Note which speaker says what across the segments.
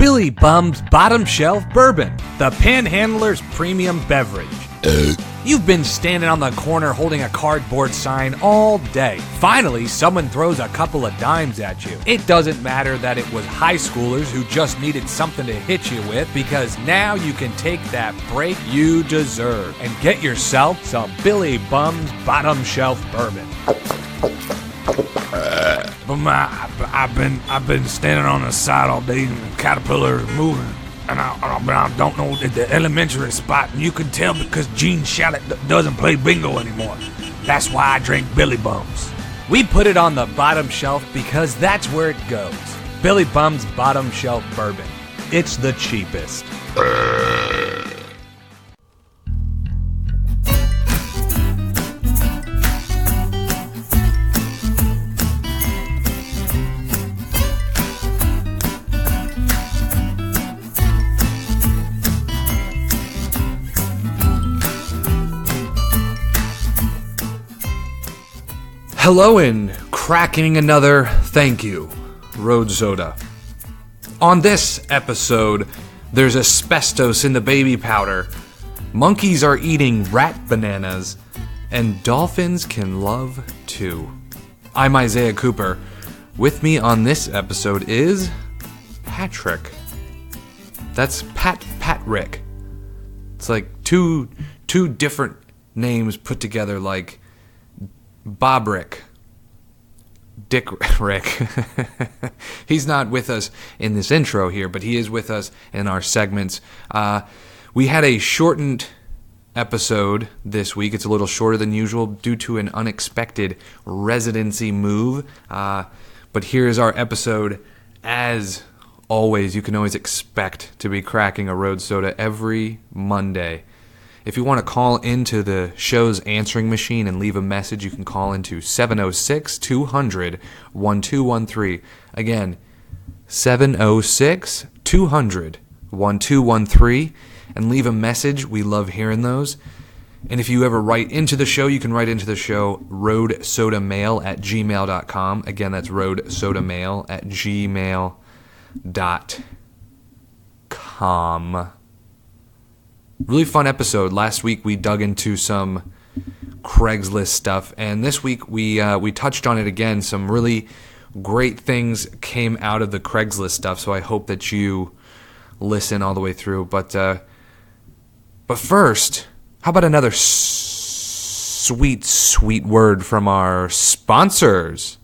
Speaker 1: Billy Bum's Bottom Shelf Bourbon, the Panhandler's premium beverage. You've been standing on the corner holding a cardboard sign all day. Finally, someone throws a couple of dimes at you. It doesn't matter that it was high schoolers who just needed something to hit you with, because now you can take that break you deserve and get yourself some Billy Bum's Bottom Shelf Bourbon. I've been standing on the side all day and the caterpillar is moving. And I don't know the elementary spot, and you can tell because Gene Shalit doesn't play bingo anymore. That's why I drink Billy Bums. We put it on the bottom shelf because that's where it goes. Billy Bum's Bottom Shelf Bourbon. It's the cheapest. Hello and cracking another thank you, Road Soda. On this episode, there's asbestos in the baby powder, monkeys are eating rat bananas, and dolphins can love too. I'm Isaiah Cooper. With me on this episode is Patrick. That's Patrick. It's like two different names put together, like Bob Rick, Dick Rick. He's not with us in this intro here, but he is with us in our segments. We had a shortened episode this week. It's a little shorter than usual due to an unexpected residency move. But here's our episode. As always, you can always expect to be cracking a Road Soda every Monday. If you want to call into the show's answering machine and leave a message, you can call into 706-200-1213. Again, 706-200-1213, and leave a message. We love hearing those. And if you ever write into the show, you can write into the show roadsodamail@gmail.com. Again, that's roadsodamail@gmail.com. Really fun episode. Last week we dug into some Craigslist stuff, and this week we touched on it again. Some really great things came out of the Craigslist stuff, so I hope that you listen all the way through. But first, how about another sweet word from our sponsors?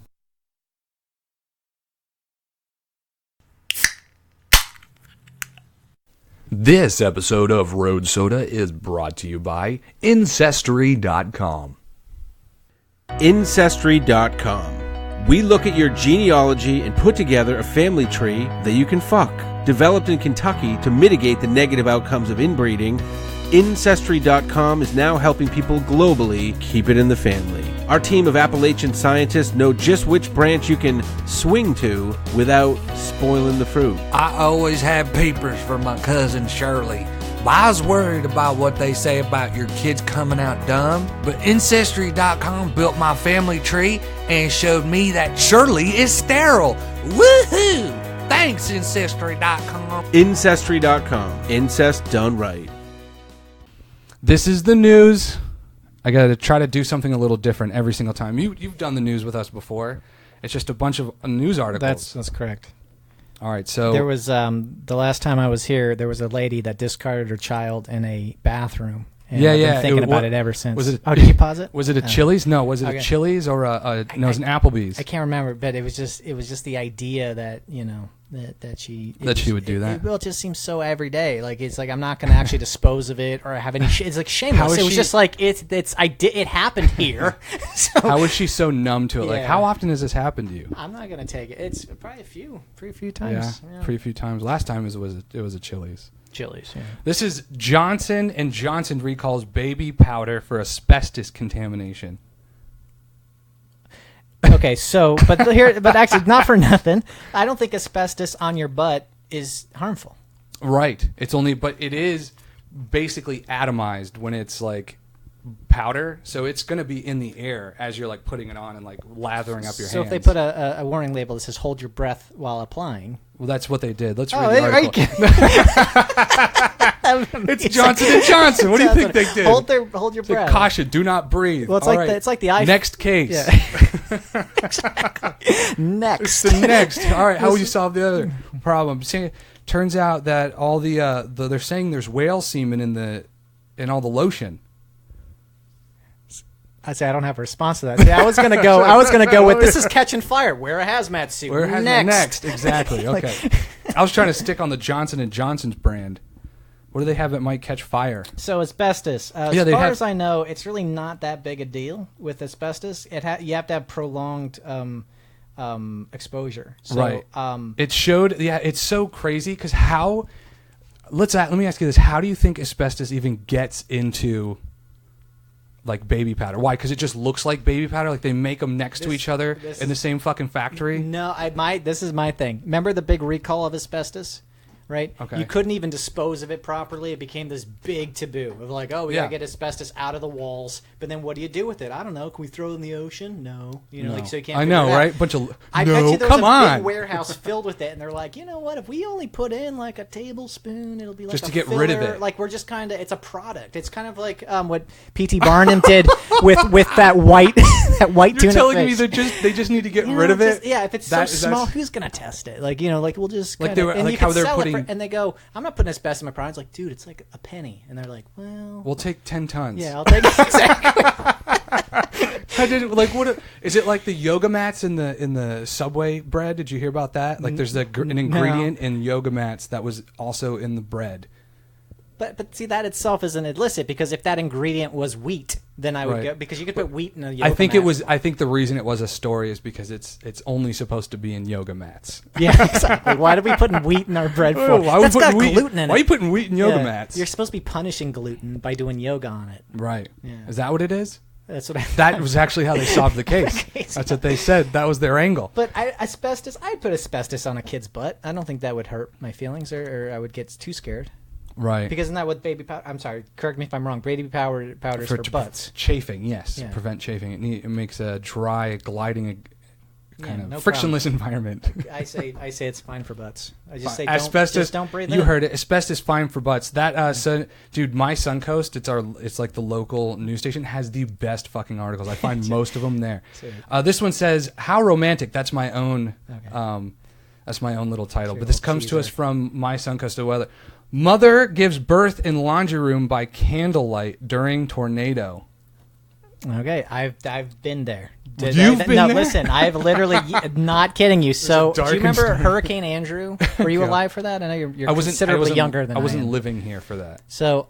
Speaker 1: This episode of Road Soda is brought to you by Ancestry.com.
Speaker 2: Ancestry.com. We look at your genealogy and put together a family tree that you can fuck. Developed in Kentucky to mitigate the negative outcomes of inbreeding, Ancestry.com is now helping people globally keep it in the family. Our team of Appalachian scientists know just which branch you can swing to without spoiling the fruit.
Speaker 1: I always have papers for my cousin Shirley, but I was worried about what they say about your kids coming out dumb. But Ancestry.com built my family tree and showed me that Shirley is sterile. Woohoo! Thanks, Ancestry.com.
Speaker 2: Ancestry.com. Incest done right.
Speaker 3: This is the news. I got to try to do something a little different every single time. You've done the news with us before. It's just a bunch of news articles.
Speaker 4: That's correct.
Speaker 3: All right, so
Speaker 4: there was the last time I was here, there was a lady that discarded her child in a bathroom. And I've been thinking about it ever since.
Speaker 3: Was it,
Speaker 4: did you pause it?
Speaker 3: Was it a Chili's? No, was it a Chili's or no? It was an Applebee's.
Speaker 4: I can't remember, but it was just the idea that that she
Speaker 3: would do that.
Speaker 4: It just seems so everyday. Like it's like I'm not going to actually dispose of it or have any. It's like shameless. It was just like it happened here. So,
Speaker 3: how was she so numb to it?
Speaker 4: Yeah.
Speaker 3: Like how often has this happened to you?
Speaker 4: I'm not going to take it. It's probably pretty few times.
Speaker 3: Yeah, pretty few times. Last time it was a Chili's.
Speaker 4: Chili's. Yeah.
Speaker 3: This is Johnson & Johnson recalls baby powder for asbestos contamination.
Speaker 4: Okay, so but actually, not for nothing. I don't think asbestos on your butt is harmful.
Speaker 3: Right. But it is basically atomized when it's like powder, so it's going to be in the air as you're like putting it on and like lathering up your hands.
Speaker 4: So if they put a warning label that says "Hold your breath while applying,"
Speaker 3: well, that's what they did. Let's read the article. It's Johnson and Johnson. What do you think they did?
Speaker 4: Hold your breath.
Speaker 3: Caution: do not breathe.
Speaker 4: Well, it's
Speaker 3: All
Speaker 4: like
Speaker 3: right.
Speaker 4: it's like the iPhone.
Speaker 3: Next case.
Speaker 4: Yeah. Exactly. Next.
Speaker 3: It's the next. All right. How will you solve the other problem? Turns out that all they're saying there's whale semen in all the lotion.
Speaker 4: I say I don't have a response to that. See, I was gonna go with this is catching fire. Wear a hazmat suit.
Speaker 3: Where has next? Exactly. Okay. I was trying to stick on the Johnson and Johnson's brand. What do they have that might catch fire?
Speaker 4: So asbestos. As far as I know, it's really not that big a deal with asbestos. You have to have prolonged exposure. So,
Speaker 3: right. It showed. Yeah, it's so crazy because how? Let me ask you this: how do you think asbestos even gets into like baby powder? Why? Because it just looks like baby powder. Like they make them next to each other in the same fucking factory.
Speaker 4: No, this is my thing. Remember the big recall of asbestos? Right?
Speaker 3: Okay.
Speaker 4: You couldn't even dispose of it properly. It became this big taboo of like, we gotta get asbestos out of the walls. But then what do you do with it? I don't know. Can we throw it in the ocean? No. Like so you can't.
Speaker 3: I know, right? Bunch of
Speaker 4: I bet you there was a big warehouse filled with it, and they're like, you know what? If we only put in like a tablespoon, it'll be like
Speaker 3: just
Speaker 4: to
Speaker 3: get
Speaker 4: filler.
Speaker 3: rid of it.
Speaker 4: Like we're just kind of, it's a product. It's kind of like what P.T. Barnum did with that white
Speaker 3: You're
Speaker 4: tuna
Speaker 3: telling
Speaker 4: fish.
Speaker 3: me they just need to get rid of it?
Speaker 4: Yeah, if it's so small, who's gonna test it? Like like we'll just
Speaker 3: like they were like how they're putting
Speaker 4: and they go, I'm not putting asbestos in my product. It's like, dude, it's like a penny, and they're like, well,
Speaker 3: we'll take 10 tons.
Speaker 4: Yeah, I'll take it. Exactly.
Speaker 3: What is it like the yoga mats in the Subway bread? Did you hear about that? Like there's an ingredient in yoga mats that was also in the bread.
Speaker 4: But see, that itself isn't illicit, because if that ingredient was wheat, then I would go, because you could put wheat in a yoga mat.
Speaker 3: I think the reason it was a story is because it's only supposed to be in yoga mats.
Speaker 4: Yeah, exactly. Why are we putting wheat in our bread for? That's got gluten in it.
Speaker 3: Why are you putting wheat in yoga mats?
Speaker 4: You're supposed to be punishing gluten by doing yoga on it.
Speaker 3: Right.
Speaker 4: Yeah.
Speaker 3: Is that what it is?
Speaker 4: That's what
Speaker 3: That was actually how they solved the case. That's what they said. That was their angle.
Speaker 4: But asbestos, I'd put asbestos on a kid's butt. I don't think that would hurt my feelings, or I would get too scared.
Speaker 3: Right.
Speaker 4: Because isn't that what baby powder... I'm sorry, correct me if I'm wrong. Baby powder's for butts.
Speaker 3: Chafing, yes.
Speaker 4: Yeah.
Speaker 3: Prevent chafing. It makes a dry, gliding, kind of frictionless environment.
Speaker 4: I say it's fine for butts. I just say
Speaker 3: asbestos,
Speaker 4: don't breathe in.
Speaker 3: You heard it. Asbestos fine for butts. That dude, my Suncoast, it's like the local news station, has the best fucking articles. I find most of them there. This one says, "How romantic." That's my own that's my own little title. But this comes to us from my Suncoast of weather. Mother gives birth in laundry room by candlelight during tornado.
Speaker 4: Okay, I've been there.
Speaker 3: You've been there?
Speaker 4: Listen, I've literally not kidding you. So, do you remember Hurricane Andrew? Were you alive for that? I know you're considerably younger than I am.
Speaker 3: I wasn't living here for that.
Speaker 4: So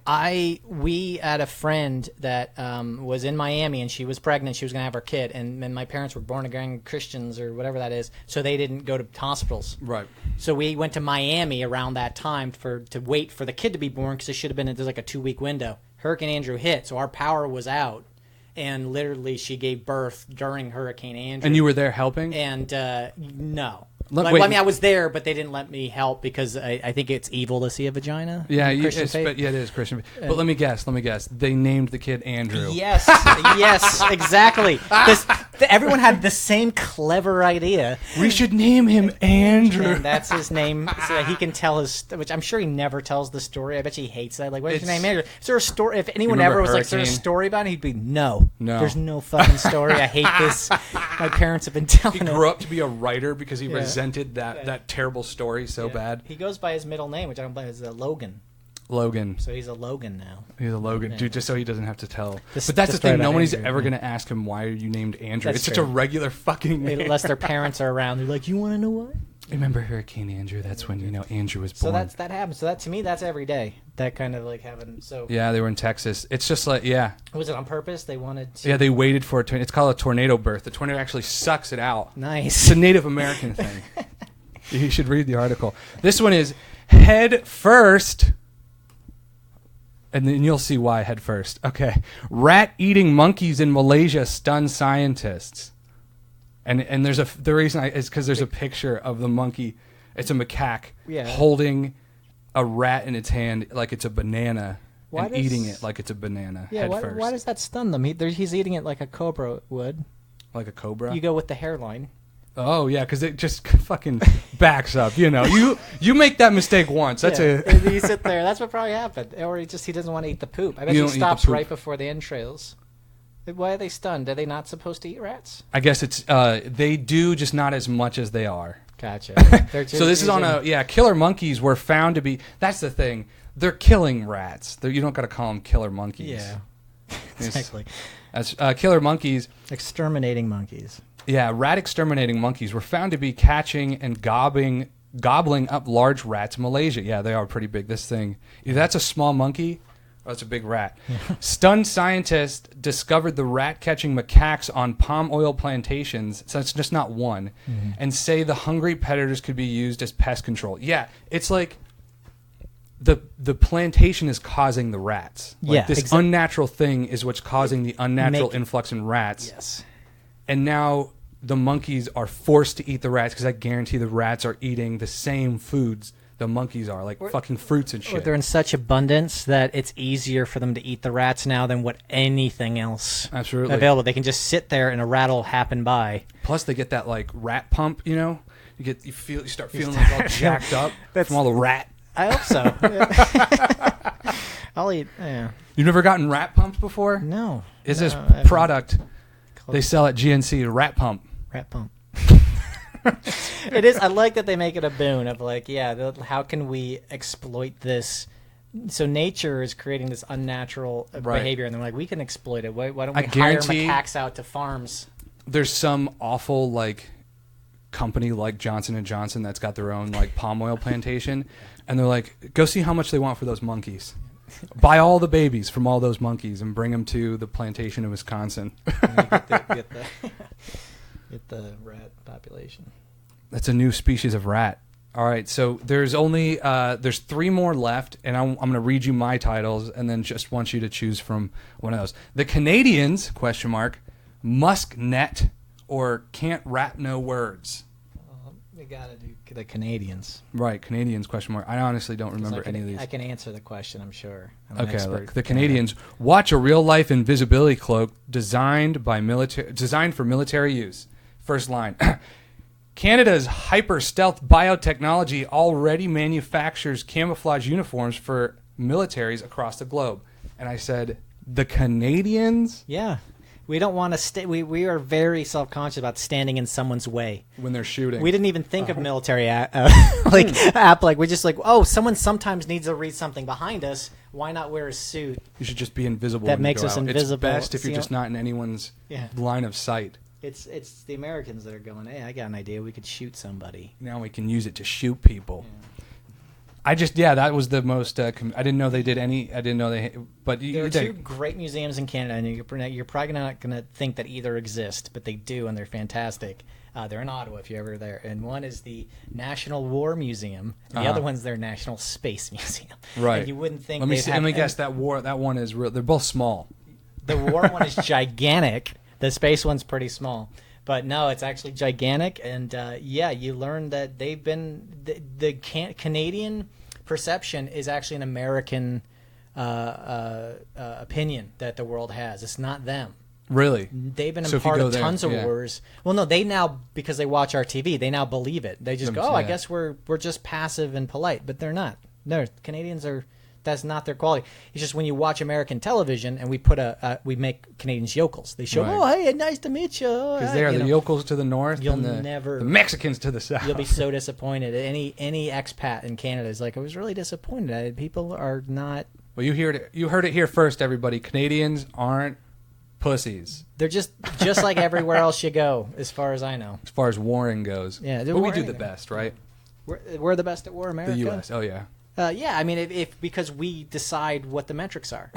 Speaker 4: we had a friend that was in Miami, and she was pregnant. She was going to have her kid, and my parents were born again Christians or whatever that is, so they didn't go to hospitals.
Speaker 3: Right.
Speaker 4: So we went to Miami around that time to wait for the kid to be born, because it should have been there's like a 2-week window. Hurricane Andrew hit, so our power was out. And literally, she gave birth during Hurricane Andrew.
Speaker 3: And you were there helping?
Speaker 4: And no.
Speaker 3: Wait,
Speaker 4: I mean, I was there, but they didn't let me help because I think it's evil to see a vagina.
Speaker 3: Yeah, it is Christian. But let me guess. They named the kid Andrew.
Speaker 4: Yes, yes, exactly. Everyone had the same clever idea.
Speaker 3: We should name him Andrew.
Speaker 4: And that's his name, so that he can tell his. Which I'm sure he never tells the story. I bet he hates that. Like, what's your name, Andrew? Is there a story? If anyone ever was like, "Is there a story about it?" He'd be, "No, there's no fucking story. I hate this. My parents have been telling it."
Speaker 3: He grew up to be a writer because he resented that terrible story so bad.
Speaker 4: He goes by his middle name, which I don't believe is Logan.
Speaker 3: Logan.
Speaker 4: So he's a Logan now.
Speaker 3: He's a Logan, dude, just so he doesn't have to tell. But that's the thing. Nobody's ever going to ask him, why are you named Andrew? It's such a regular fucking name.
Speaker 4: Unless their parents are around. They're like, you want to know what?
Speaker 3: Remember Hurricane Andrew? That's when, Andrew was born.
Speaker 4: So that happens. So that, to me, that's every day. That kind of like having, so.
Speaker 3: Yeah, they were in Texas. It's just like,
Speaker 4: Was it on purpose? They wanted to.
Speaker 3: Yeah, they waited for it. It's called a tornado birth. The tornado actually sucks it out.
Speaker 4: Nice.
Speaker 3: It's a Native American thing. You should read the article. This one is head first. And then you'll see why head first. Okay. Rat-eating monkeys in Malaysia stun scientists. And there's the reason is because there's a picture of the monkey. It's a macaque holding a rat in its hand like it's a banana. and eating it like it's a banana head first.
Speaker 4: Why does that stun them? He's eating it like a cobra would.
Speaker 3: Like a cobra?
Speaker 4: You go with the hairline.
Speaker 3: Oh, yeah, because it just fucking backs up, you know. You make that mistake once. That's
Speaker 4: you sit there. That's what probably happened. Or he doesn't want to eat the poop. I bet he stops right before the entrails. Why are they stunned? Are they not supposed to eat rats?
Speaker 3: I guess it's they do, just not as much as they are.
Speaker 4: Gotcha.
Speaker 3: So this is on killer monkeys were found to be, that's the thing, they're killing rats. You don't got to call them killer monkeys.
Speaker 4: Yeah, exactly.
Speaker 3: As killer monkeys.
Speaker 4: Exterminating monkeys.
Speaker 3: Yeah, rat exterminating monkeys were found to be catching and gobbling up large rats in Malaysia. Yeah, they are pretty big. This thing, either that's a small monkey or it's a big rat. Stunned scientists discovered the rat-catching macaques on palm oil plantations, so it's just not one, and say the hungry predators could be used as pest control. Yeah, it's like the plantation is causing the rats. Like this unnatural thing is what's causing the unnatural influx in rats.
Speaker 4: Yes.
Speaker 3: And now the monkeys are forced to eat the rats because I guarantee the rats are eating the same foods the monkeys are, like fucking fruits and shit.
Speaker 4: Or they're in such abundance that it's easier for them to eat the rats now than what anything else available. They can just sit there and a rat will happen by.
Speaker 3: Plus they get that like rat pump, you know? You start feeling like all jacked up from all the rat.
Speaker 4: I hope so. I'll eat. Yeah.
Speaker 3: You've never gotten rat pumps before?
Speaker 4: No.
Speaker 3: It's this product they sell at GNC, rat pump.
Speaker 4: Rat pump. It is. I like that they make it a boon of like, how can we exploit this? So nature is creating this unnatural behavior, and they're like, we can exploit it. Why don't we hire macaques out to farms?
Speaker 3: There's some awful like company like Johnson & Johnson that's got their own like palm oil plantation, and they're like, go see how much they want for those monkeys. Buy all the babies from all those monkeys and bring them to the plantation in Wisconsin.
Speaker 4: Get the rat population.
Speaker 3: That's a new species of rat. All right, so there's only there's 3 more left, and I'm going to read you my titles, and then just want you to choose from one of those. The Canadians ? Musknet or Can't Rap No Words.
Speaker 4: We gotta do the Canadians.
Speaker 3: Right, Canadians ? I honestly don't remember any of these.
Speaker 4: I can answer the question, I'm sure.
Speaker 3: Okay, look, the Canadians watch a real-life invisibility cloak designed for military use. First line. Canada's hyper-stealth biotechnology already manufactures camouflage uniforms for militaries across the globe. And I said, the Canadians?
Speaker 4: Yeah. We don't want to stay. We are very self-conscious about standing in someone's way
Speaker 3: when they're shooting.
Speaker 4: We didn't even think of military we're just like, someone sometimes needs to read something behind us. Why not wear a suit?
Speaker 3: You should just be invisible.
Speaker 4: That makes us invisible.
Speaker 3: It's best if you're just not in anyone's line of sight.
Speaker 4: It's the Americans that are going, hey, I got an idea. We could shoot somebody.
Speaker 3: Now we can use it to shoot people. Yeah. That was the most. I didn't know they did any. I didn't know they. But
Speaker 4: there are 2 great museums in Canada, and you're probably not going to think that either exist, but they do, and they're fantastic. They're in Ottawa if you're ever there. And one is the National War Museum, and the other one's their National Space Museum.
Speaker 3: Right.
Speaker 4: And you wouldn't think.
Speaker 3: Let me guess. That one is real. They're both small.
Speaker 4: The war one is gigantic. The space one's pretty small. But no, it's actually gigantic, and you learn that they've been the Canadian perception is actually an American opinion that the world has. It's not them.
Speaker 3: Really?
Speaker 4: They've been a part of tons of wars. Well, no, they now, because they watch our TV, they now believe it. They just go, I guess we're just passive and polite, but they're not. No, Canadians are. That's not their quality. It's just when you watch American television and we make Canadians yokels. They show, hey, nice to meet you.
Speaker 3: Because they are the yokels to the north and the Mexicans to the south.
Speaker 4: You'll be so disappointed. Any expat in Canada is like, I was really disappointed. People are not.
Speaker 3: Well, you heard it here first, everybody. Canadians aren't pussies.
Speaker 4: They're just like everywhere else you go, as far as I know.
Speaker 3: As far as warring goes.
Speaker 4: Yeah,
Speaker 3: but we do the best, right?
Speaker 4: We're the best at war, America.
Speaker 3: The U.S., oh yeah.
Speaker 4: I mean, if because we decide what the metrics are,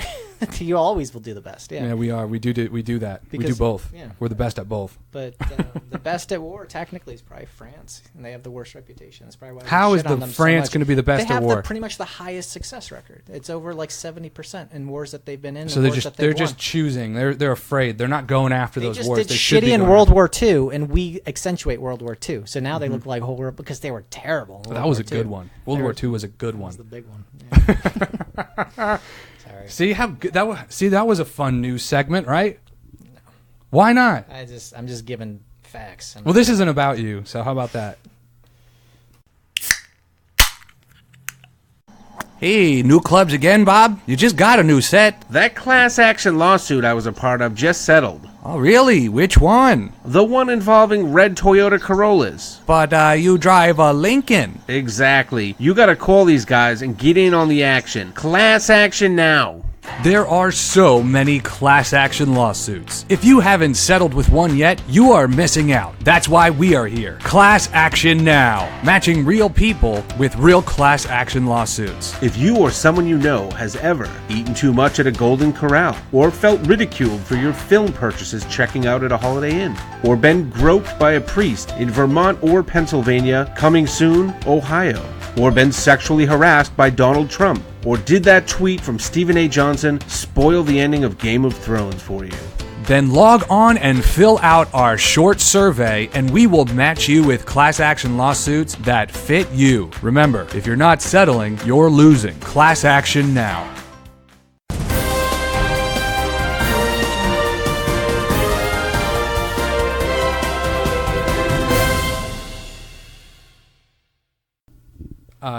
Speaker 4: you always will do the best. Yeah,
Speaker 3: we are. We do that. We do both. Yeah. We're the best at both.
Speaker 4: But the best at war, technically, is probably France, and they have the worst reputation. That's probably why.
Speaker 3: How is France going to be the best at war?
Speaker 4: They have pretty much the highest success record. It's over like 70% in wars that they've been in.
Speaker 3: So they're just choosing. They're afraid. They're not going after those wars.
Speaker 4: They shitty in World War II, and we accentuate World War II. So now they look like whole world because they were terrible.
Speaker 3: That was a good one. World War II was a good one.
Speaker 4: That was the big one. Yeah. Sorry.
Speaker 3: See how good that was? See, that was a fun news segment, right? No. Why not?
Speaker 4: I'm just giving facts.
Speaker 3: Well, this isn't about you, so how about that? Hey, new clubs again, Bob? You just got a new set.
Speaker 2: That class action lawsuit I was a part of just settled.
Speaker 3: Oh, really? Which one?
Speaker 2: The one involving red Toyota Corollas.
Speaker 3: But you drive a Lincoln.
Speaker 2: Exactly. You gotta call these guys and get in on the action. Class action now.
Speaker 1: There are so many class action lawsuits. If you haven't settled with one yet, you are missing out. That's why we are here. Class Action Now, matching real people with real class action lawsuits.
Speaker 2: If you or someone you know has ever eaten too much at a Golden Corral, or felt ridiculed for your film purchases checking out at a Holiday Inn, or been groped by a priest in Vermont or Pennsylvania, coming soon, Ohio, or been sexually harassed by Donald Trump, or did that tweet from Stephen A. Johnson spoil the ending of Game of Thrones for you?
Speaker 1: Then log on and fill out our short survey, and we will match you with class action lawsuits that fit you. Remember, if you're not settling, you're losing. Class Action Now.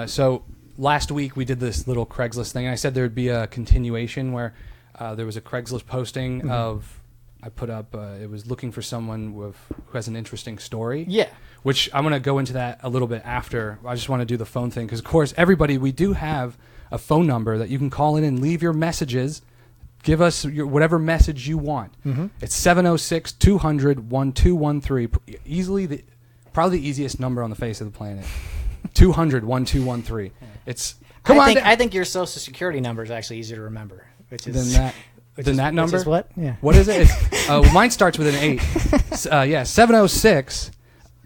Speaker 3: So last week we did this little Craigslist thing, and I said there would be a continuation where there was a Craigslist posting of, I put up, it was looking for someone who has an interesting story.
Speaker 4: Yeah.
Speaker 3: Which I'm going to go into that a little bit after. I just want to do the phone thing because, of course, everybody, we do have a phone number that you can call in and leave your messages. Give us whatever message you want. Mm-hmm. It's 706-200-1213. Easily, probably the easiest number on the face of the planet. 200-1213. It's
Speaker 4: I think your social security number is actually easier to remember. Which is
Speaker 3: that number.
Speaker 4: Which is what? Yeah.
Speaker 3: What is it? Mine starts with an 8. 706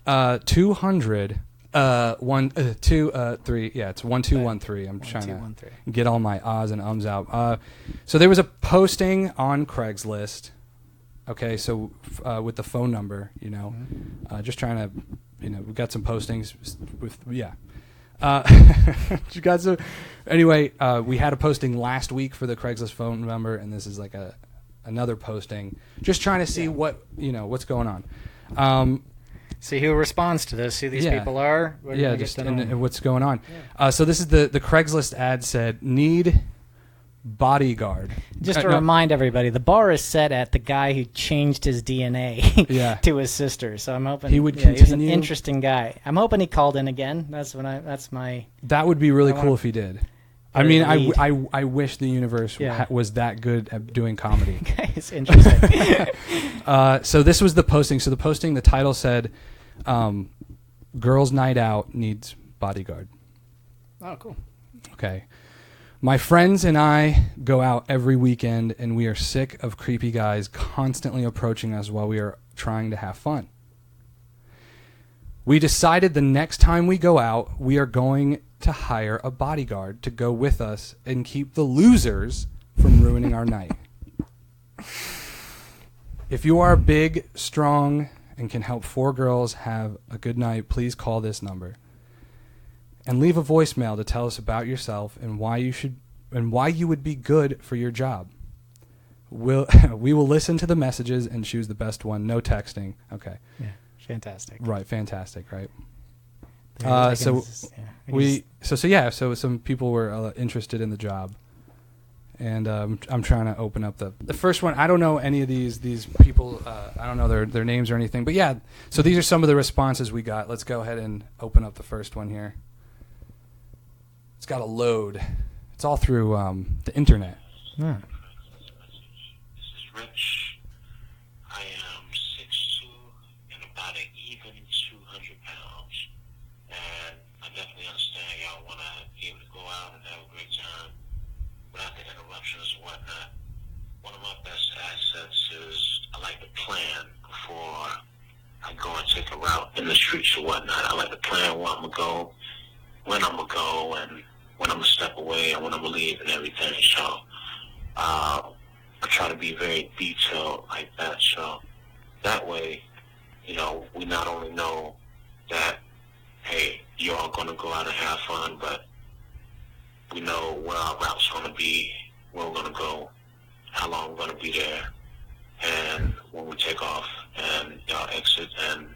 Speaker 3: 200 123. Yeah, it's 1213. I'm trying to get all my ahs and ums out. So there was a posting on Craigslist. Okay, so with the phone number, just trying to. We got some postings with, you got some. Anyway, we had a posting last week for the Craigslist phone number, and this is like another posting. Just trying to see what's going on.
Speaker 4: See who responds to this. See who these people are.
Speaker 3: And what's going on. Yeah. So this is the Craigslist ad said, need bodyguard.
Speaker 4: Just to remind everybody, the bar is set at the guy who changed his DNA to his sister. So I'm hoping
Speaker 3: he would continue.
Speaker 4: He's an interesting guy. I'm hoping he called in again.
Speaker 3: That would be really cool if he did. I mean, I wish the universe was that good at doing comedy.
Speaker 4: It's interesting.
Speaker 3: So this was the posting. So the title said, "Girls' Night Out needs bodyguard."
Speaker 4: Oh, cool.
Speaker 3: Okay. My friends and I go out every weekend, and we are sick of creepy guys constantly approaching us while we are trying to have fun. We decided the next time we go out, we are going to hire a bodyguard to go with us and keep the losers from ruining our night. If you are big, strong, and can help 4 girls have a good night, please call this number. And leave a voicemail to tell us about yourself and why you would be good for your job. We will listen to the messages and choose the best one. No texting. Okay.
Speaker 4: Yeah. Fantastic.
Speaker 3: Right. Fantastic. Right.
Speaker 1: So some people were interested in the job, and I'm trying to open up the first one. I don't know any of these people. I don't know their names or anything. But yeah. So these are some of the responses we got. Let's go ahead and open up the first one here. It's got to load. It's all through the internet.
Speaker 3: Yeah.
Speaker 5: This is Rich. I am 6'2" and about an even 200 pounds. And I definitely understand y'all want to be able to go out and have a great time without the interruptions and whatnot. One of my best assets is I like to plan before I go and take a route in the streets or whatnot. I like to plan where I'm going to go, when I'm going to go, and when I'm going to step away and when I'm going to leave and everything. So I try to be very detailed like that. So that way, we not only know that, hey, you're all going to go out and have fun, but we know where our route's going to be where we're gonna go, how long we're gonna be there, and when we take off and y'all exit, and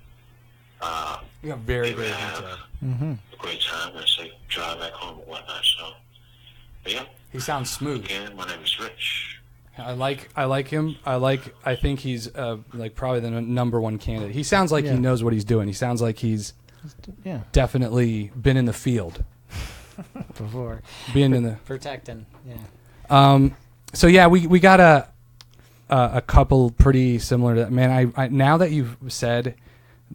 Speaker 3: Yeah, very,
Speaker 5: maybe
Speaker 3: very
Speaker 5: have
Speaker 3: detailed.
Speaker 5: a great time and safe drive back home and whatnot. So, but yeah,
Speaker 3: He sounds smooth.
Speaker 5: again, my name is Rich.
Speaker 3: I like him. I think he's like probably the number one candidate. He sounds like he knows what he's doing. He sounds like he's definitely been in the field
Speaker 4: before
Speaker 3: being in the
Speaker 4: protecting. Yeah.
Speaker 3: So yeah, we got a couple pretty similar to that. Man, I now that you've said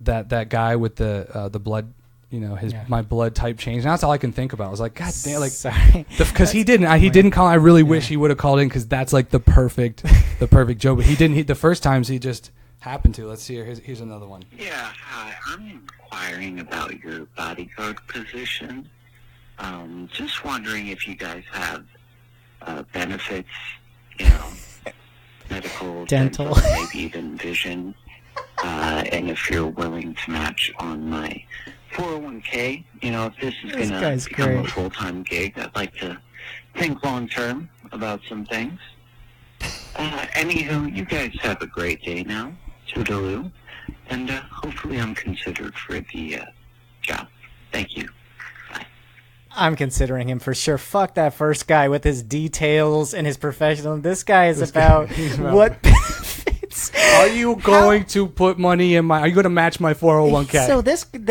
Speaker 3: that guy with the blood, you know, my blood type changed. Now that's all I can think about. I was like, God damn, like,
Speaker 4: sorry,
Speaker 3: because he didn't call. I really wish he would have called in, because that's like the perfect joke. But he didn't. The first times he just happened to. Let's see here. Here's another one.
Speaker 5: Yeah, hi. I'm inquiring about your bodyguard position. Just wondering if you guys have benefits, you know, medical,
Speaker 4: dental,
Speaker 5: maybe even vision, and if you're willing to match on my 401k, you know, if this is going to become a full-time gig, I'd like to think long-term about some things. Anywho, you guys have a great day now. Toodaloo. And hopefully I'm considered for the job. Thank you. Bye.
Speaker 4: I'm considering him for sure. Fuck that first guy with his details and his professional. This guy is about what benefits.
Speaker 3: Are you going to put money in my? Are you going to match my 401k?
Speaker 4: So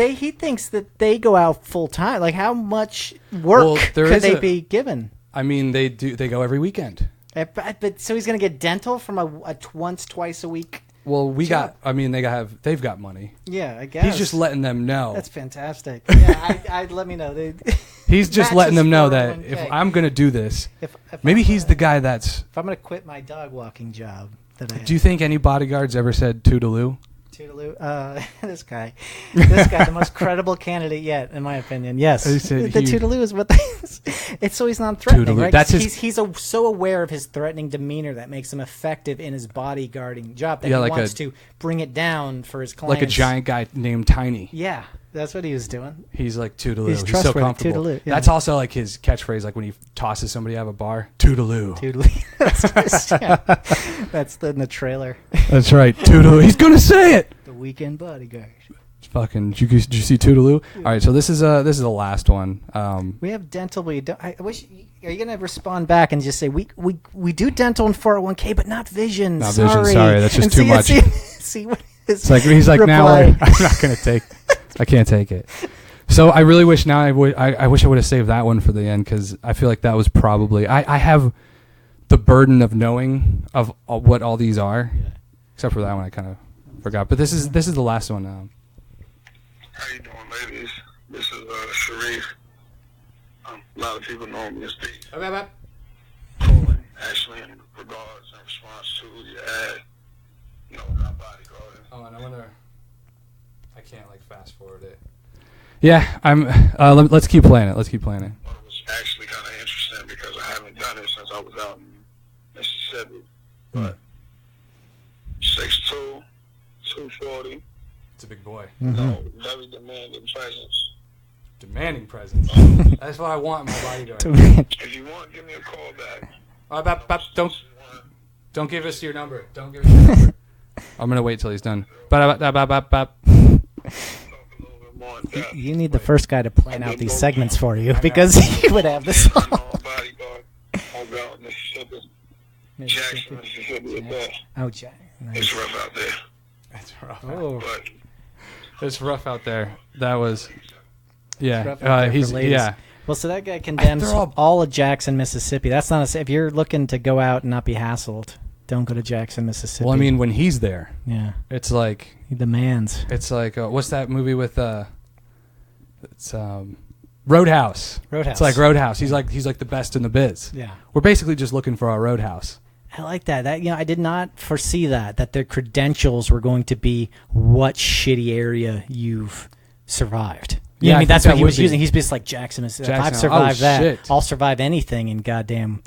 Speaker 4: he thinks that they go out full time. Like, how much work could they be given?
Speaker 3: I mean, they do. They go every weekend.
Speaker 4: But so he's going to get dental from a once, twice a week.
Speaker 3: Well, they've got money.
Speaker 4: Yeah, I guess.
Speaker 3: He's just letting them know.
Speaker 4: That's fantastic. Yeah, I'd let me know.
Speaker 3: He's just letting them know that if I'm going to do this, maybe he's the guy that's...
Speaker 4: If I'm going to quit my dog walking job.
Speaker 3: Do you think any bodyguards ever said toodaloo?
Speaker 4: Toodaloo. This guy, the most credible candidate yet, in my opinion. Yes, the toodaloo is what. It's so he's non-threatening, right?
Speaker 3: That's
Speaker 4: he's so aware of his threatening demeanor that makes him effective in his bodyguarding job. That he wants to bring it down for his clients.
Speaker 3: Like a giant guy named Tiny.
Speaker 4: Yeah, that's what he was doing.
Speaker 3: He's like toodaloo.
Speaker 4: He's
Speaker 3: so comfortable.
Speaker 4: Toodaloo, yeah.
Speaker 3: That's also like his catchphrase. Like when he tosses somebody out of a bar, toodaloo.
Speaker 4: Toodaloo. That's in the trailer.
Speaker 3: That's right, toodaloo. He's gonna say it.
Speaker 4: The weekend bodyguard.
Speaker 3: Fucking, did you see toodaloo? All right, so this is the last one.
Speaker 4: We have dental, but you don't. I wish. Are you gonna respond back and just say we do dental and 401k, but not vision?
Speaker 3: Not vision. Sorry, that's just too much.
Speaker 4: See what his
Speaker 3: it's like he's like
Speaker 4: reply.
Speaker 3: Now I'm not gonna take. I can't take it. So I really wish now I wish I would have saved that one for the end, because I feel like that was probably I have the burden of knowing of what all these are, except for that one I kind of forgot. But this is the last one.
Speaker 5: How you doing, ladies? This is Sharif. A lot of people know me as Steve. Colin, actually, in regards and response to your ad, you know, about bodyguarding.
Speaker 3: Oh, and I wonder. I can't like fast forward it. Yeah, I'm. Let's keep playing it.
Speaker 5: Well, it was actually kind of interesting because I haven't done it since I was out in Mississippi. But 6'2", 240.
Speaker 3: It's a big boy.
Speaker 5: No, very demanding presence.
Speaker 3: Demanding presence. That's what I want in my bodyguard.
Speaker 5: If you want, give me a call back.
Speaker 3: Don't give us your number. Don't give us your number. I'm gonna wait till he's done.
Speaker 4: You need the first guy to plan out these segments for you, because he would have this all. Oh, Jack.
Speaker 5: It's rough out there.
Speaker 3: It's rough.
Speaker 4: Oh.
Speaker 3: It's rough out there. That was,
Speaker 4: he's
Speaker 3: yeah.
Speaker 4: Well, so that guy condemns all of Jackson, Mississippi. That's not if you're looking to go out and not be hassled, don't go to Jackson, Mississippi.
Speaker 3: Well, I mean, when he's there, it's like
Speaker 4: he demands.
Speaker 3: It's like what's that movie with it's Roadhouse. It's like Roadhouse. He's like the best in the biz.
Speaker 4: Yeah.
Speaker 3: We're basically just looking for our Roadhouse.
Speaker 4: I like that. I did not foresee that their credentials were going to be what shitty area you've survived. Yeah, I mean that's what he was using. He's just like Jackson. If I've survived that, shit. I'll survive anything in goddamn,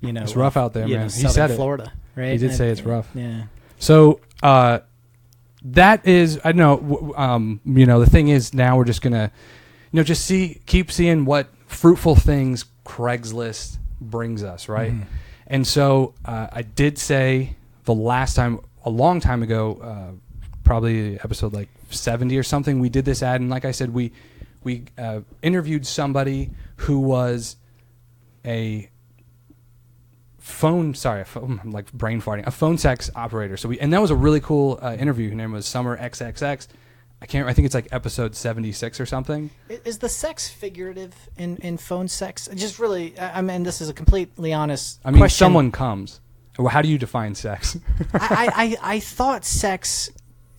Speaker 3: it's rough out there, man. He
Speaker 4: said
Speaker 3: Florida,
Speaker 4: right?
Speaker 3: He did say it's rough.
Speaker 4: Yeah.
Speaker 3: So that is, I don't know. The thing is, now we're just gonna, keep seeing what fruitful things Craigslist brings us, right? Mm-hmm. And so I did say the last time, a long time ago, probably episode like 70 or something, we did this ad. And like I said, we interviewed somebody who was a phone sex operator. And that was a really cool interview. Her name was Summer XXX. I think it's like episode 76 or something.
Speaker 4: Is the sex figurative in phone sex? Just really, I mean, this is a completely honest question.
Speaker 3: Someone comes. Well, how do you define sex?
Speaker 4: I thought sex,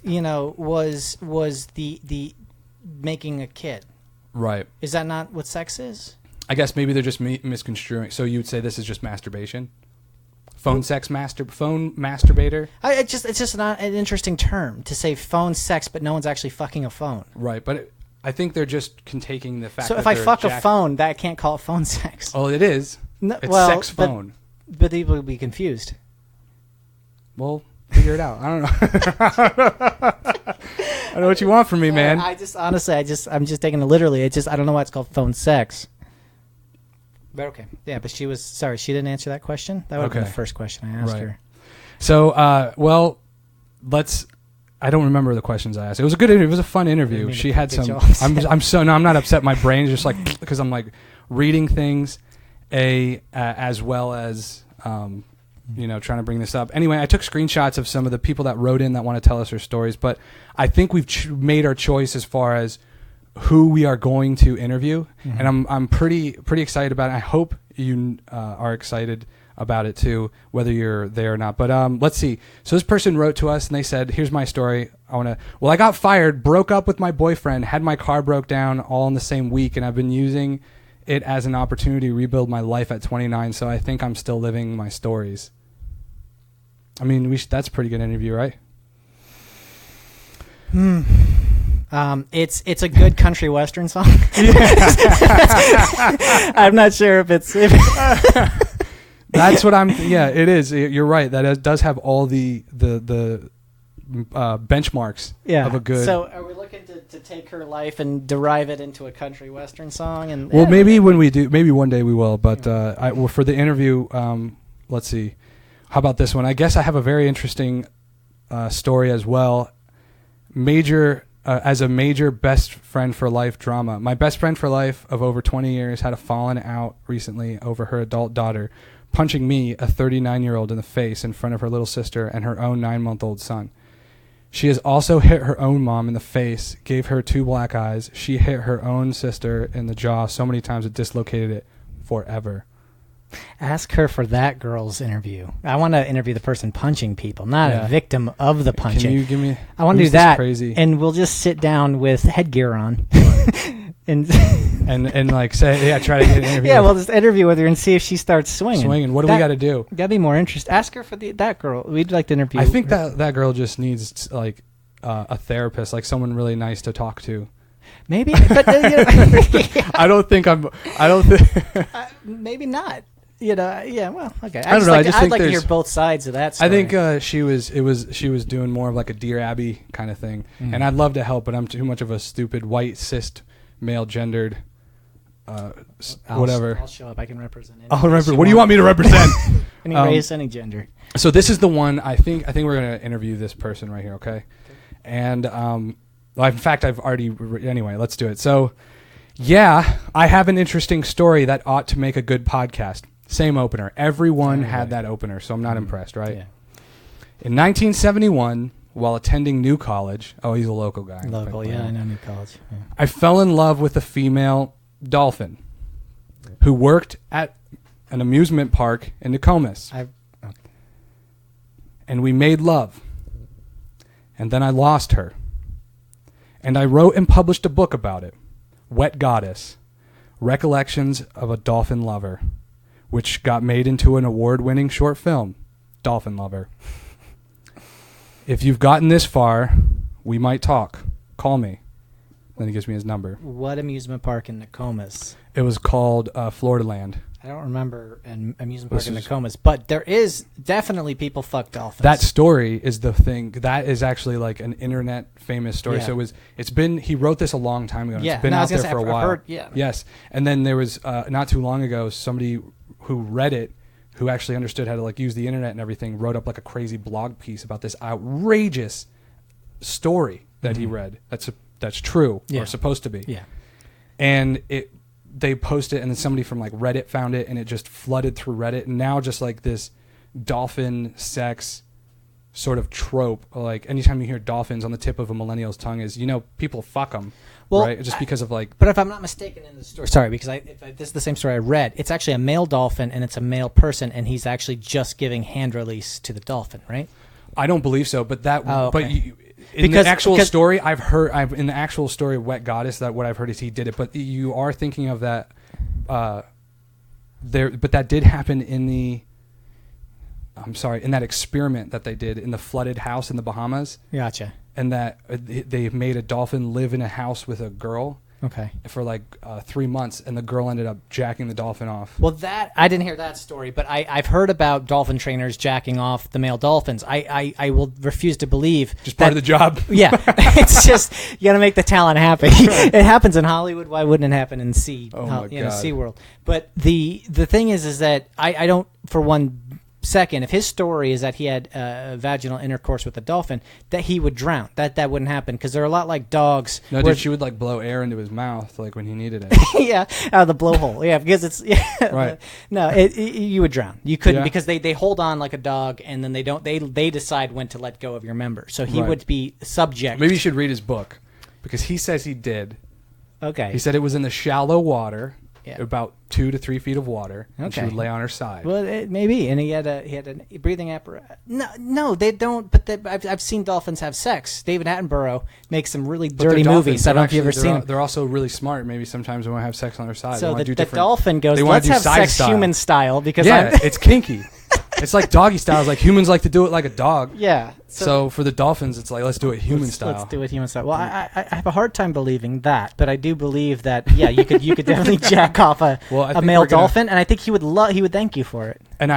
Speaker 4: was the making a kid.
Speaker 3: Right.
Speaker 4: Is that not what sex is?
Speaker 3: I guess maybe they're just misconstruing. So you would say this is just masturbation? Phone masturbator?
Speaker 4: It's just not an interesting term to say phone sex, but no one's actually fucking a phone.
Speaker 3: Right, but I think they're just taking the fact.
Speaker 4: So
Speaker 3: that
Speaker 4: if I fuck a phone, that I can't call it phone sex.
Speaker 3: Oh, it is.
Speaker 4: No,
Speaker 3: it's sex phone.
Speaker 4: But people will be confused.
Speaker 3: Well, figure it out. I don't know. I don't know what you want from me, man.
Speaker 4: I'm just taking it literally. I don't know why it's called phone sex. But okay. Yeah, but she didn't answer that question. That would have been the first question I asked her.
Speaker 3: So, I don't remember the questions I asked. It was a good interview. It was a fun interview. She had some. I'm not upset. My brain is just like, because I'm like reading things, as well as trying to bring this up. Anyway, I took screenshots of some of the people that wrote in that want to tell us their stories, but I think we've made our choice as far as who we are going to interview, and I'm pretty excited about it. I hope you are excited about it too, whether you're there or not. But let's see. So this person wrote to us and they said, "Here's my story. I got fired, broke up with my boyfriend, had my car broke down all in the same week, and I've been using it as an opportunity to rebuild my life at 29. So I think I'm still living my stories." I mean, that's a pretty good interview, right?
Speaker 4: It's a good country western song. I'm not sure if it's.
Speaker 3: That's what I'm. Yeah, it is. You're right. That does have all the benchmarks of a good.
Speaker 4: So, are we looking to take her life and derive it into a country western song? And
Speaker 3: maybe when we do, maybe one day we will. But for the interview, let's see. How about this one? I guess I have a very interesting story as well. As a major best friend for life drama. My best friend for life of over 20 years had a fallen out recently over her adult daughter punching me, a 39-year-old, in the face in front of her little sister and her own 9-month-old son. She has also hit her own mom in the face, gave her 2 black eyes. She hit her own sister in the jaw so many times it dislocated it forever.
Speaker 4: Ask her for that girl's interview. I want to interview the person punching people, not a victim of the punching.
Speaker 3: Can you give me?
Speaker 4: I want to do that,
Speaker 3: crazy?
Speaker 4: And we'll just sit down with headgear on, and
Speaker 3: like say, try to get an interview.
Speaker 4: Yeah, we'll just interview with her and see if she starts swinging.
Speaker 3: What do we got to do?
Speaker 4: That'd be more interesting. Ask her for that girl. We'd like to interview.
Speaker 3: I think that girl just needs like a therapist, like someone really nice to talk to.
Speaker 4: Maybe, but
Speaker 3: I don't think.
Speaker 4: Maybe not. Well, okay.
Speaker 3: I don't know.
Speaker 4: I'd like to hear both sides of that story.
Speaker 3: I think she was doing more of like a Dear Abby kind of thing, and I'd love to help, but I'm too much of a stupid white cis male gendered whatever.
Speaker 4: I'll show up. I can represent it.
Speaker 3: I'll represent. What do you want me to represent?
Speaker 4: Any race, any gender.
Speaker 3: So this is the one. I think we're gonna interview this person right here. Okay. And in fact, I've already. Anyway, let's do it. So, yeah, I have an interesting story that ought to make a good podcast. Same opener. Everyone had that opener, so I'm not impressed, right? Yeah. In 1971, while attending New College, he's a local guy.
Speaker 4: Local, I know New College. Yeah.
Speaker 3: I fell in love with a female dolphin who worked at an amusement park in Nokomis. And we made love. And then I lost her. And I wrote and published a book about it, Wet Goddess, Recollections of a Dolphin Lover, which got made into an award-winning short film, Dolphin Lover. If you've gotten this far, we might talk. Call me. Then he gives me his number.
Speaker 4: What amusement park in Nokomis?
Speaker 3: It was called Florida Land.
Speaker 4: I don't remember an amusement park in Nokomis, but there is definitely people fuck dolphins.
Speaker 3: That story is the thing. That is actually like an internet famous story. Yeah. So he wrote this a long time ago. And it's been out there for a while.
Speaker 4: Yeah.
Speaker 3: Yes. And then there was, not too long ago, somebody who read it, who actually understood how to like use the internet and everything, wrote up like a crazy blog piece about this outrageous story that he read. That's true or supposed to be.
Speaker 4: Yeah.
Speaker 3: And they posted it, and then somebody from like Reddit found it, and it just flooded through Reddit. And now just like this dolphin sex sort of trope, like anytime you hear dolphins on the tip of a millennial's tongue is, people fuck them. Well, right? Just because of like.
Speaker 4: But if I'm not mistaken in the story, sorry, because this is the same story I read. It's actually a male dolphin and it's a male person, and he's actually just giving hand release to the dolphin, right?
Speaker 3: I don't believe so, but that.
Speaker 4: Oh, okay.
Speaker 3: But in the actual story, in the actual story of Wet Goddess, that what I've heard is he did it. But you are thinking of that. But that did happen in the. I'm sorry, in that experiment that they did in the flooded house in the Bahamas.
Speaker 4: Gotcha.
Speaker 3: And that they made a dolphin live in a house with a girl.
Speaker 4: Okay. For
Speaker 3: like 3 months, and the girl ended up jacking the dolphin off.
Speaker 4: Well, I didn't hear that story, but I've heard about dolphin trainers jacking off the male dolphins. I will refuse to believe.
Speaker 3: Just part of the job.
Speaker 4: Yeah. It's just, you got to make the talent happy. Right. It happens in Hollywood. Why wouldn't it happen in SeaWorld? But the thing is that I don't, for one second, if his story is that he had vaginal intercourse with a dolphin, that he would drown. That wouldn't happen, because they're a lot like dogs.
Speaker 3: No, dude, she would like blow air into his mouth like when he needed it.
Speaker 4: Yeah, out of the blowhole. Yeah, because it's
Speaker 3: right.
Speaker 4: No, you would drown. You couldn't, because they hold on like a dog, and then they decide when to let go of your member. So he would be subject.
Speaker 3: Maybe you should read his book, because he says he did.
Speaker 4: Okay.
Speaker 3: He said it was in the shallow water. Yeah. About 2 to 3 feet of water, and she would lay on her side.
Speaker 4: Well, maybe, and he had a breathing apparatus. No, they don't. But I've seen dolphins have sex. David Attenborough makes some really dirty movies. I don't know if you've ever seen them.
Speaker 3: They're also really smart. Maybe sometimes they want to have sex on their side.
Speaker 4: So the dolphin goes, let's have sex human style, because
Speaker 3: it's kinky. It's like doggy style. It's like humans like to do it like a dog.
Speaker 4: Yeah.
Speaker 3: So for the dolphins, it's like, let's do it human style.
Speaker 4: Let's do it human style. Well, I have a hard time believing that, but I do believe that, you could definitely jack off a male dolphin, and I think he would thank you for it.
Speaker 3: And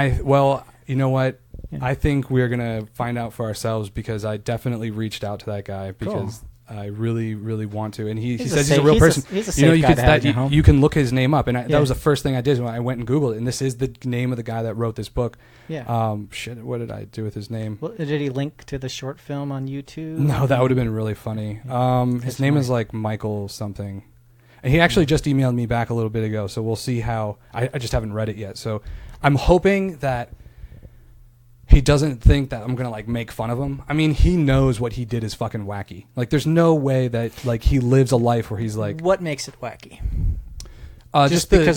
Speaker 3: you know what? Yeah. I think we're going to find out for ourselves, because I definitely reached out to that guy, because I really, really want to. And he says he's a real person.
Speaker 4: He's a safe guy
Speaker 3: you can look his name up. And that was the first thing I did when I went and Googled it. And this is the name of the guy that wrote this book.
Speaker 4: Yeah.
Speaker 3: What did I do with his name?
Speaker 4: Well, did he link to the short film on YouTube?
Speaker 3: No, that would have been really funny. His name is like Michael something. And he actually just emailed me back a little bit ago. So we'll see how. I just haven't read it yet. So I'm hoping that he doesn't think that I'm going to like make fun of him. I mean, he knows what he did is fucking wacky. Like, there's no way that like he lives a life where he's like.
Speaker 4: What makes it wacky?
Speaker 3: Just because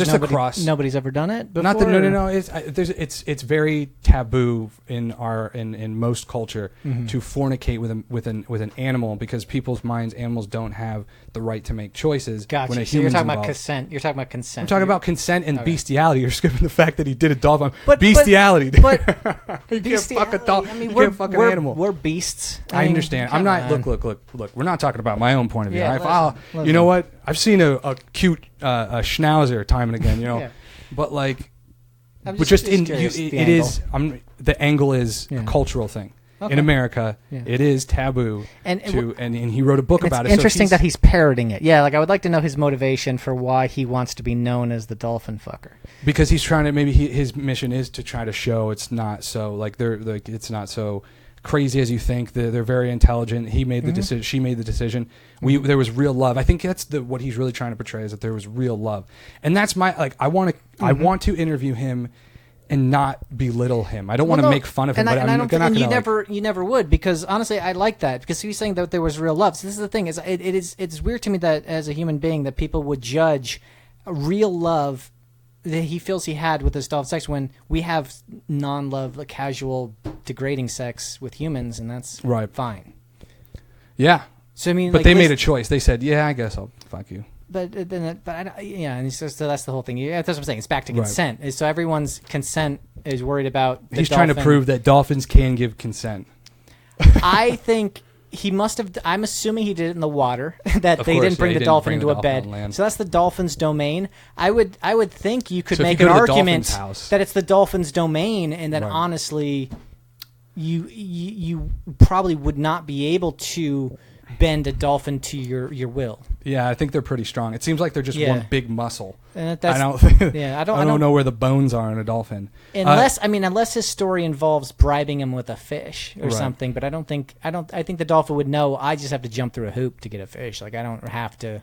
Speaker 4: nobody's ever done it before?
Speaker 3: Not that no. It's very taboo in most culture to fornicate with an animal, because people's minds, animals don't have the right to make choices.
Speaker 4: Gotcha.
Speaker 3: When a
Speaker 4: so you're talking
Speaker 3: involved.
Speaker 4: about consent. You're talking about consent.
Speaker 3: I'm talking about consent and bestiality. You're skipping the fact that he did a dolphin.
Speaker 4: Bestiality.
Speaker 3: But you can't fuck a dog.
Speaker 4: I mean,
Speaker 3: you can't fuck an animal.
Speaker 4: We're beasts.
Speaker 3: I understand. I'm not. Look. We're not talking about my own point of view.
Speaker 4: Yeah,
Speaker 3: you know what? I've seen a cute schnauzer time and again. But like, the angle is a cultural thing. Okay. In America, it is taboo and he wrote a book about it.
Speaker 4: It's interesting that he's parroting it. Yeah, like I would like to know his motivation for why he wants to be known as the dolphin fucker.
Speaker 3: Because he's trying to, his mission is to try to show it's not so it's not so crazy as you think. They're very intelligent. He made the decision. She made the decision. There was real love. I think that's what he's really trying to portray, is that there was real love, and that's my I want to interview him and not belittle him. I don't want to make fun of him,
Speaker 4: you never would, because honestly, I like that, because he's saying that there was real love. So this is the thing: it's weird to me that as a human being that people would judge real love that he feels he had with his dolphin sex, when we have non-love, casual, degrading sex with humans, and that's fine.
Speaker 3: Yeah.
Speaker 4: So I mean,
Speaker 3: but they made a choice. They said, "Yeah, I guess I'll fuck you."
Speaker 4: And so that's the whole thing. Yeah, that's what I'm saying. It's back to consent. Right. So everyone's consent is worried about.
Speaker 3: He's trying to prove that dolphins can give consent.
Speaker 4: I think he must have. I'm assuming he did it in the water. That they didn't bring the dolphin into a bed. So that's the dolphin's domain. I would think you could make an argument that it's the dolphin's domain, and that honestly, you probably would not be able to bend a dolphin to your will.
Speaker 3: Yeah, I think they're pretty strong. It seems like they're just one big muscle.
Speaker 4: And
Speaker 3: I don't know where the bones are in a dolphin.
Speaker 4: Unless his story involves bribing him with a fish or something. But I think the dolphin would know. I just have to jump through a hoop to get a fish. Like I don't have to.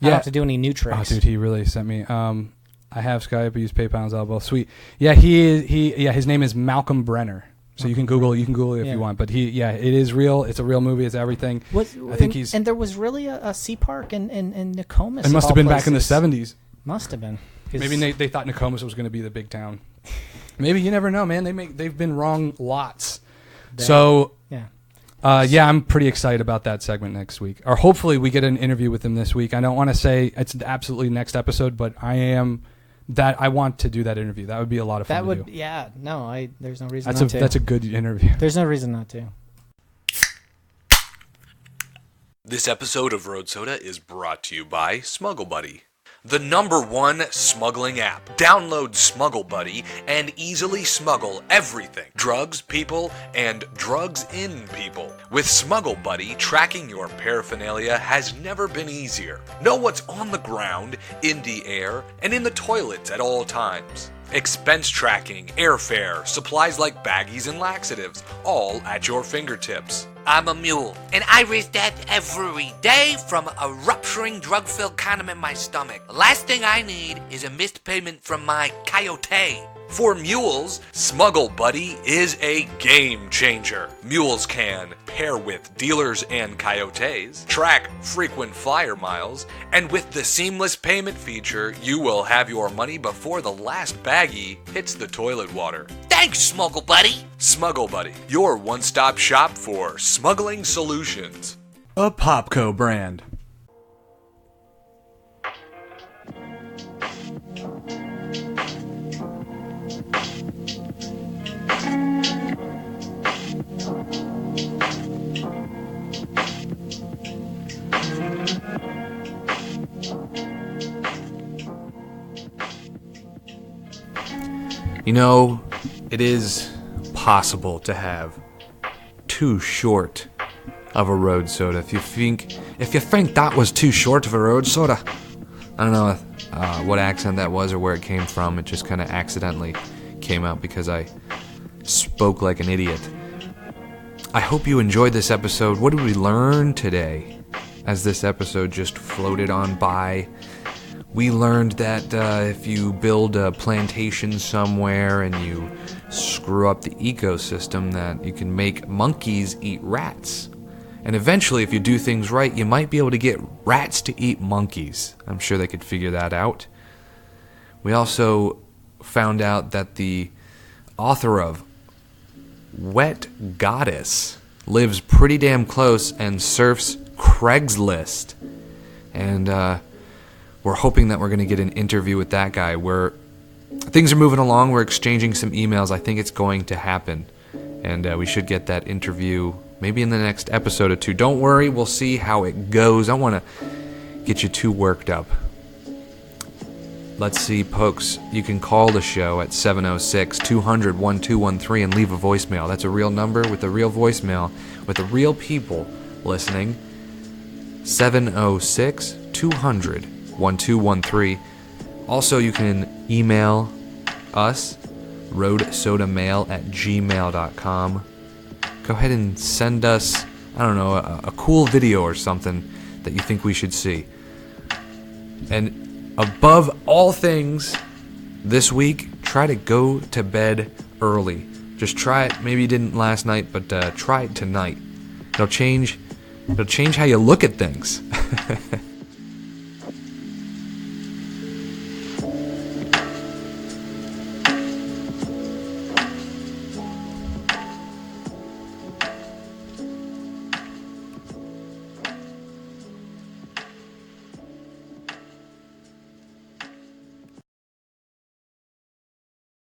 Speaker 4: I don't have to do any new tricks.
Speaker 3: Oh, dude, he really sent me. I have Skype. I use PayPal and Zelle. Sweet. Yeah, his name is Malcolm Brenner. So you can Google it if you want. But it is real. It's a real movie. It's everything.
Speaker 4: And there was really a sea park in Nokomis.
Speaker 3: It must have been back in the 70s.
Speaker 4: Must have been.
Speaker 3: Maybe they thought Nokomis was going to be the big town. Maybe, you never know, man. They've been wrong lots. I'm pretty excited about that segment next week. Or hopefully we get an interview with him this week. I don't want to say it's absolutely next episode, but I want to do that interview. That would be a lot of fun to do.
Speaker 4: Yeah. No, there's no reason not to.
Speaker 3: That's a good interview.
Speaker 4: There's no reason not to.
Speaker 1: This episode of Road Soda is brought to you by Smuggle Buddy, the #1 smuggling app. Download Smuggle Buddy and easily smuggle everything. Drugs, people, and drugs in people. With Smuggle Buddy, tracking your paraphernalia has never been easier. Know what's on the ground, in the air, and in the toilets at all times. Expense tracking, airfare, supplies like baggies and laxatives, all at your fingertips. I'm a mule, and I risk death every day from a rupturing drug-filled condom in my stomach. The last thing I need is a missed payment from my coyote. For mules, Smuggle Buddy is a game changer. Mules can pair with dealers and coyotes, track frequent flyer miles, and with the seamless payment feature, you will have your money before the last baggie hits the toilet water. Thanks, Smuggle Buddy! Smuggle Buddy, your one-stop shop for smuggling solutions.
Speaker 3: A Popco brand. You know, it is possible to have too short of a road soda. If you think that was too short of a road soda, I don't know what accent that was or where it came from. It just kind of accidentally came out because I spoke like an idiot. I hope you enjoyed this episode. What did we learn today as this episode just floated on by? We learned that if you build a plantation somewhere and you screw up the ecosystem, that you can make monkeys eat rats. And eventually, if you do things right, you might be able to get rats to eat monkeys. I'm sure they could figure that out. We also found out that the author of Wet Goddess lives pretty damn close and surfs Craigslist. And we're hoping that we're going to get an interview with that guy. Things are moving along. We're exchanging some emails. I think it's going to happen. And we should get that interview maybe in the next episode or two. Don't worry. We'll see how it goes. I don't want to get you too worked up. Let's see, folks. You can call the show at 706-200-1213 and leave a voicemail. That's a real number with a real voicemail with the real people listening. 706-200-1213. Also, you can email us, roadsodamail@gmail.com. Go ahead and send us, I don't know, a cool video or something that you think we should see. And above all things, this week, try to go to bed early. Just try it. Maybe you didn't last night, but try it tonight. It'll change how you look at things.